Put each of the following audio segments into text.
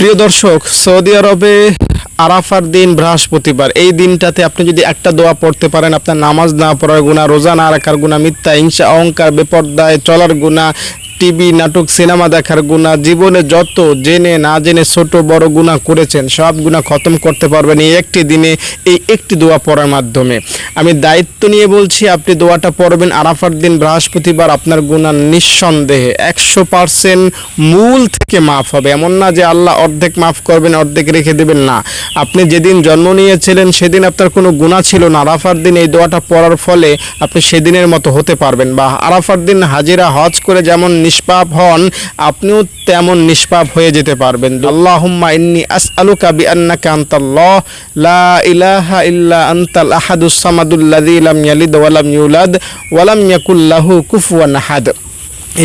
প্রিয় দর্শক, সৌদি আরবে আরাফার দিন বৃহস্পতিবার, এই দিনটাতে আপনি যদি একটা দোয়া পড়তে পারেন, আপনার নামাজ না পড়ার গুনাহ, রোজা না রাখার গুনাহ, মিথ্যা হিংসা অহংকার বেপরদায় চলার গুনাহ, টিভি নাটক সিনেমা দেখার গুনাহ, জীবনে যত জেনে না জেনে ছোট বড় গুনাহ করেছেন সব গুনাহ খতম করতে পারবেন এই একটি দিনে, এই একটি দোয়া পড়ার মাধ্যমে। আমি দায়িত্ব নিয়ে বলছি, আপনি দোয়াটা পড়বেন আরাফার দিন বৃহস্পতিবার, আপনার গুনাহ নিঃসন্দেহে 100% মূল থেকে মাফ হবে। এমন না যে আল্লাহ অর্ধেক মাফ করবেন অর্ধেক রেখে দেবেন, না। আপনি যেদিন জন্ম নিয়েছিলেন সেদিন আপনার কোনো গুনাহ ছিল না, আরাফার দিন এই দোয়াটা পড়ার ফলে আপনি সেদিনের মতো হতে পারবেন, বা আরাফার দিন হাজিরা হজ করে যেমন নিষ্পাপ হন, আপনিও তেমন নিষ্পাপ হয়ে যেতে পারবেন। আল্লাহুম্মা ইন্নী আসআলুকা বিআন্নাকা আনতাল্লাহ লা ইলাহা ইল্লা আনতাল আহাদুস সামাদুল্লাযী লাম ইয়ালিদ ওয়া লাম ইউলাদ ওয়া লাম ইয়াকুল লাহু কুফুয়ান আহাদ।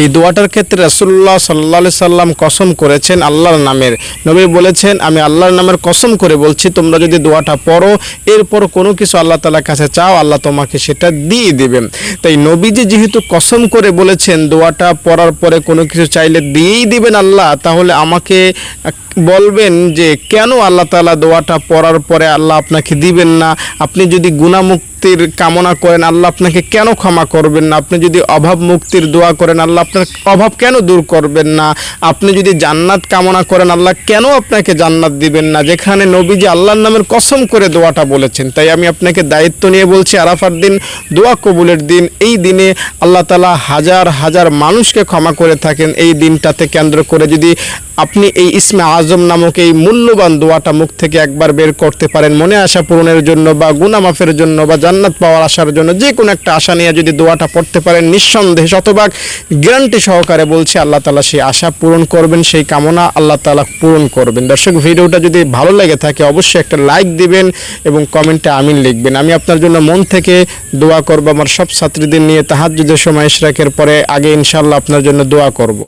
এই দোয়াটার ক্ষেত্রে রাসূলুল্লাহ সাল্লাল্লাহু আলাইহি সাল্লাম কসম করেছেন আল্লাহর নামের। নবী বলেছেন, আমি আল্লাহর নামের কসম করে বলছি, তোমরা যদি দোয়াটা পড়ো, এরপর কোনো কিছু আল্লাহ তাআলার কাছে চাও, আল্লাহ তোমাকে সেটা দিয়ে দিবেন। তাই নবীজি যেহেতু কসম করে বলেছেন দোয়াটা পড়ার পরে কোনো কিছু চাইলে দিয়েই দিবেন আল্লাহ, তাহলে আমাকে বলবেন যে কেন আল্লাহ তাআলা দোয়াটা পড়ার পরে আল্লাহ আপনাকে দিবেন না? আপনি যদি গুনাহ মুক্তির কামনা করেন, আল্লাহ আপনাকে কেন ক্ষমা করবেন না? আপনি যদি অভাব মুক্তির দোয়া করেন, আল্লাহ আপনার অভাব কেন দূর করবেন না? আপনি যদি জান্নাত কামনা করেন, আল্লাহ কেন আপনাকে জান্নাত দিবেন না? যেখানে নবীজি আল্লাহর নামের কসম করে দোয়াটা বলেছেন। তাই আমি আপনাকে দায়িত্ব নিয়ে বলছি, আরাফার দিন দোয়া কবুলের দিন, এই দিনে আল্লাহ তাআলা হাজার হাজার মানুষকে ক্ষমা করে থাকেন। এই দিনটাতে কেন্দ্র করে যদি আপনি এই ইসমে আজম নামক এই মূল্যবান দোয়াটা মুখ থেকে একবার বের করতে পারেন, মনে আশা পূরণের জন্য বা গুনাহ মাফের জন্য বা জান্নাত পাওয়ার আশার জন্য, যে কোনো একটা আশা নিয়ে যদি দোয়াটা পড়তে পারেন, নিঃসন্দেহে শতভাগ গ্যারান্টি সহকারে বলছি আল্লাহ তাআলা সেই আশা পূরণ করবেন, সেই কামনা আল্লাহ তাআলা পূরণ করবেন। দর্শক, ভিডিওটা যদি ভালো লেগে থাকে অবশ্যই একটা লাইক দিবেন এবং কমেন্টে আমিন লিখবেন। আমি আপনার জন্য মন থেকে দোয়া করব, আমার সব ছাত্রীদের নিয়ে তাহাজ্জুদের সময় ইশরাকের পরে আগে ইনশাআল্লাহ আপনার জন্য দোয়া করব।